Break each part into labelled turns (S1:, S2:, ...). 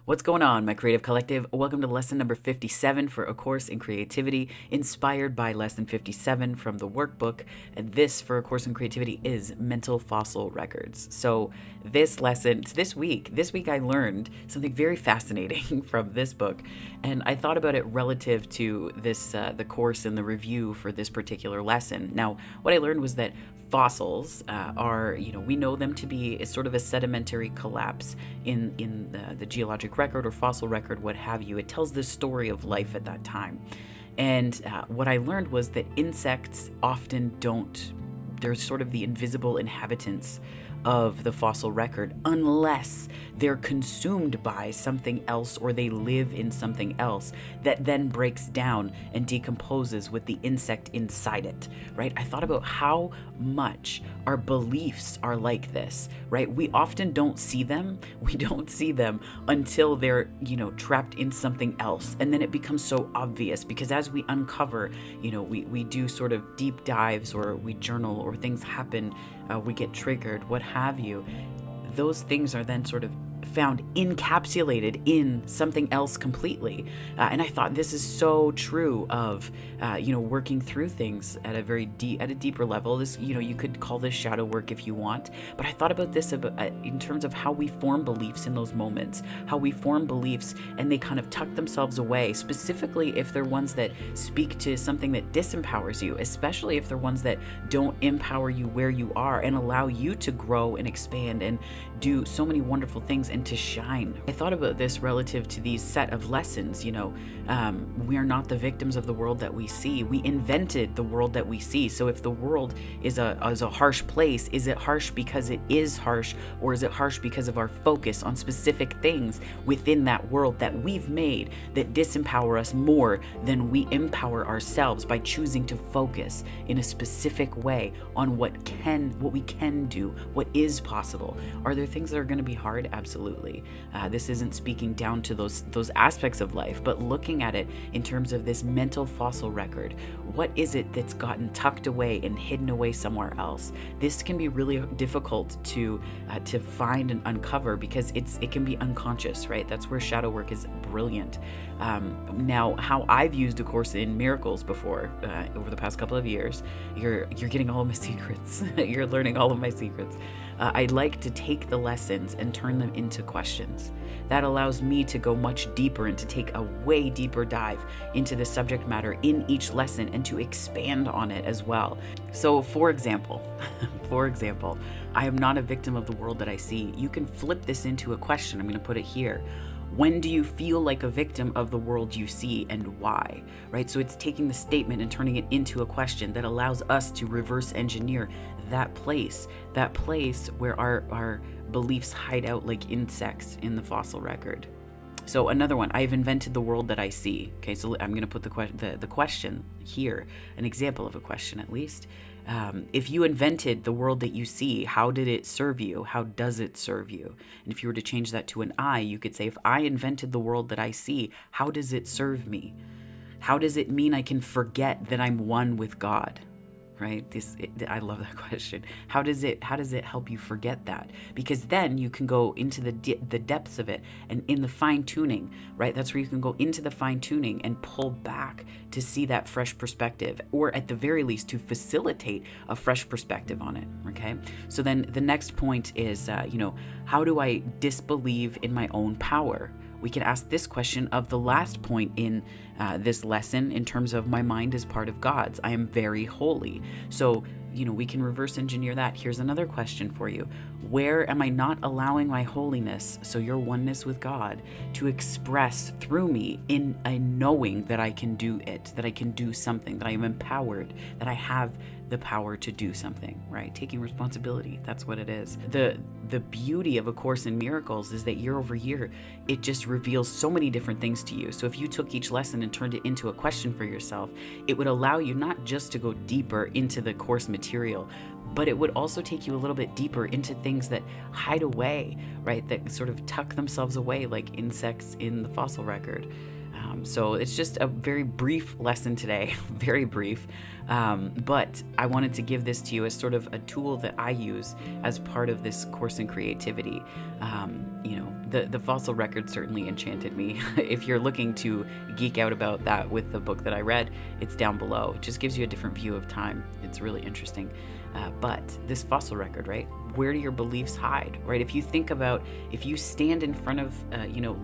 S1: What's going on, my creative collective? Welcome to lesson number 57 for A Course in Creativity, inspired by lesson 57 from the workbook. And this for A Course in Creativity is mental fossil records. So this lesson, this week I learned something very fascinating from this book. And I thought about it relative to this, the course and the review for this particular lesson. Now, what I learned was that fossils are, we know them to be sort of a sedimentary collapse in the geologic record or fossil record, what have you. It tells the story of life at that time. And what I learned was that insects often don't, they're sort of the invisible inhabitants of the fossil record unless they're consumed by something else or they live in something else that then breaks down and decomposes with the insect inside it, right? I thought about how much our beliefs are like this, right? We often don't see them. We don't see them until they're, trapped in something else. And then it becomes so obvious because as we uncover, we do sort of deep dives or we journal or things happen, we get triggered, what have you. Those things are then sort of found encapsulated in something else completely. And I thought this is so true of, working through things at a deeper level. This, you could call this shadow work if you want, but I thought about this in terms of how we form beliefs in those moments, how we form beliefs and they kind of tuck themselves away, specifically if they're ones that speak to something that disempowers you, especially if they're ones that don't empower you where you are and allow you to grow and expand and do so many wonderful things and to shine. I thought about this relative to these set of lessons. We are not the victims of the world that we see. We invented the world that we see. So if the world is a harsh place, is it harsh because it is harsh, or is it harsh because of our focus on specific things within that world that we've made that disempower us more than we empower ourselves by choosing to focus in a specific way on what we can do, what is possible? Are there things that are going to be hard? Absolutely. This isn't speaking down to those aspects of life, but looking at it in terms of this mental fossil record. What is it that's gotten tucked away and hidden away somewhere else? This can be really difficult to find and uncover because it can be unconscious, right? That's where shadow work is brilliant. Now, how I've used A Course in Miracles before, over the past couple of years, you're getting all of my secrets. You're learning all of my secrets. I like to take the lessons and turn them into questions. That allows me to go much deeper and to take a way deeper dive into the subject matter in each lesson and to expand on it as well. So for example, I am not a victim of the world that I see. You can flip this into a question. I'm going to put it here. When do you feel like a victim of the world you see and why? Right? So it's taking the statement and turning it into a question that allows us to reverse engineer that place where our beliefs hide out like insects in the fossil record. So another one, I've invented the world that I see. Okay, so I'm going to put the question here, an example of a question at least. If you invented the world that you see, how did it serve you? How does it serve you? And if you were to change that to an I, you could say, if I invented the world that I see, how does it serve me? How does it mean I can forget that I'm one with God? Right? I love that question. How does it help you forget that? Because then you can go into the depths of it and in the fine tuning, right? That's where you can go into the fine tuning and pull back to see that fresh perspective, or at the very least to facilitate a fresh perspective on it. Okay. So then the next point is, how do I disbelieve in my own power? We can ask this question of the last point in this lesson in terms of my mind is part of God's. I am very holy. So, we can reverse engineer that. Here's another question for you. Where am I not allowing my holiness, so your oneness with God, to express through me in a knowing that I can do it, that I can do something, that I am empowered, that I have the power to do something, right? Taking responsibility. That's what it is. The beauty of A Course in Miracles is that year over year, it just reveals so many different things to you. So if you took each lesson and turned it into a question for yourself, it would allow you not just to go deeper into the course material, but it would also take you a little bit deeper into things that hide away, right? That sort of tuck themselves away like insects in the fossil record. So it's just a very brief lesson today, very brief. But I wanted to give this to you as sort of a tool that I use as part of this course in creativity. The fossil record certainly enchanted me. If you're looking to geek out about that with the book that I read, it's down below. It just gives you a different view of time. It's really interesting. But this fossil record, right? Where do your beliefs hide, right? If you think about, if you stand in front of,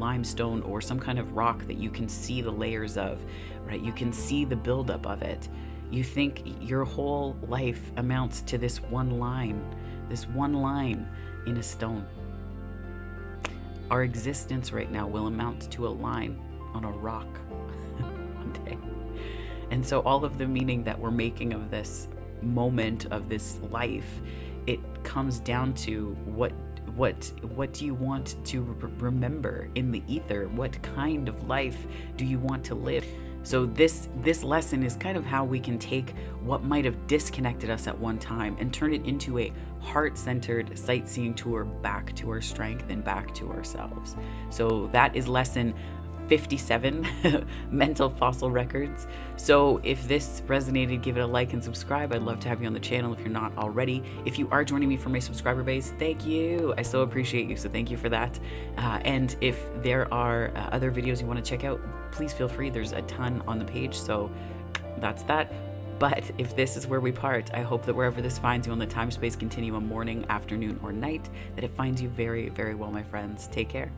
S1: limestone or some kind of rock that you can see the layers of, right? You can see the buildup of it. You think your whole life amounts to this one line in a stone. Our existence right now will amount to a line on a rock one day. And so all of the meaning that we're making of this moment of this life, it comes down to what do you want to remember in the ether? What kind of life do you want to live? So this lesson is kind of how we can take what might have disconnected us at one time and turn it into a heart-centered sightseeing tour back to our strength and back to ourselves. So that is lesson 57, mental fossil records. So if this resonated, give it a like and subscribe. I'd love to have you on the channel if you're not already. If you are joining me for my subscriber base, thank you. I so appreciate you, so thank you for that. And if there are other videos you want to check out, please feel free. There's a ton on the page, so that's that. But if this is where we part, I hope that wherever this finds you on the time-space continuum, morning, afternoon, or night, that it finds you very, very well, my friends. Take care.